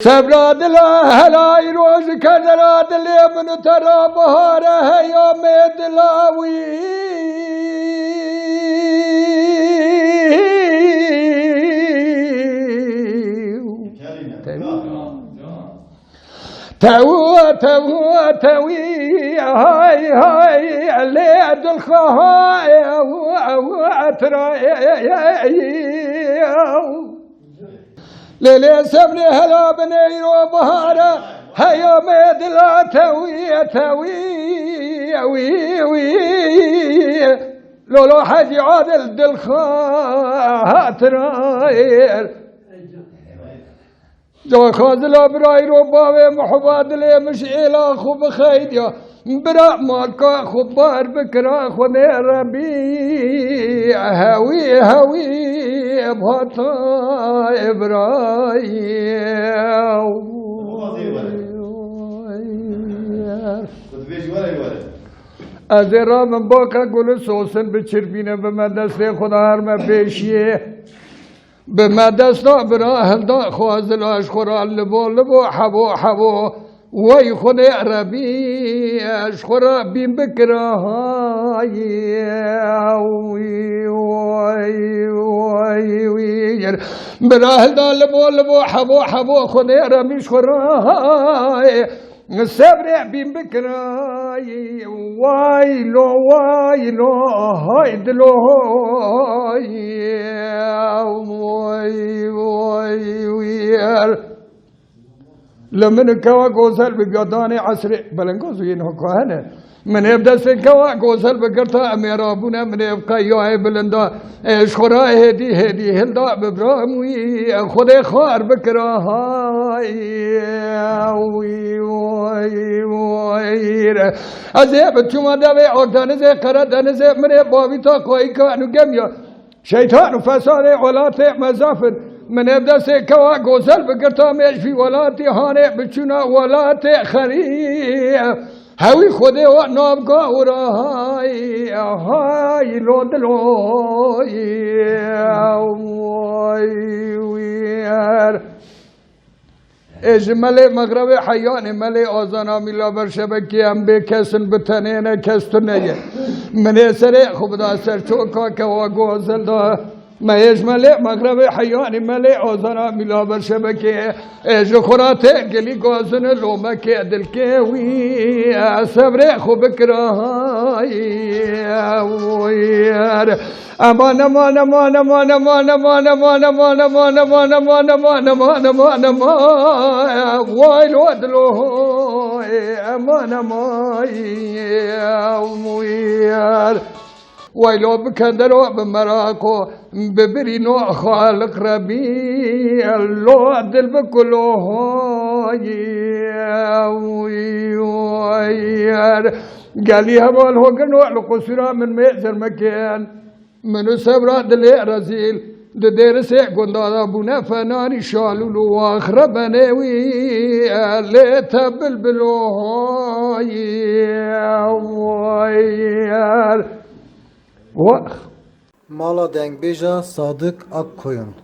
سبرا دلا هلای روز کردرا دلی منو ترا بهاره هیام دلاوی توي هاي اللي دل خاي واترا ليلي سبني هلا بنير وبهارة هيا مدلا توي لولو حاجي عادل دل خاطر جو خازلا براي رباوي محباد لي مش إلا خوب خيديا برا مالكا خبار بكرا خوني ربي هوي بهطا إبراهيم از رام باقا گل سوسن بچربینه به مدست خدا هر مپیشیه به مدست برا هلدا خوازلاش خورا لبو حبو وای خود عربی اشخورا بیم بکراهای وای برا هلدا لبو حبو خود عربی اشخوراهای صبر بیم بکرای وای لو های دلو وای لمن كوا غوزل بقدان عصر بلنغوزين هكوهنه من يبدا سكوا غوزل بقرتا اميرابونا من يبقى يوهي بلندا شخرا هدي هلدا ببراموي خود خار بكرا هاي وي ازيب تشوما داوي اردان زي قردان زي من بابي تا كوي كانو جميا شيطان فساد ولات مزافر من ابدا سكوا غوزل بقرتا مش في ولاتي هاني بچونا ولاتي خري هوي خودي ونابقا هاي لودلوي اجمل مغرب حياني ملي آزانا ملا برشبكي هم بكسن بتنين كستنية من يسري خبدا سر چوكا كوا غوزل دا ما اجمل مغرب حياني ملي آزانا ملا برشبكي اج خوراتي قلي غوزن لومكي دلكي وي صبر خوبك راهي امان وای لودلو امان ويلو بكندرو بمراكو ببرينو خالق ربي اللو عدل بكلو قالي هبال هوغنو القصيرة من مئزر مكان منو سبرا دلي رزيل دير سيكون دادا بنا فناني شالولو واخر بناوي اللي تبلبلو Mala Dengbêja Sadık Akkoyun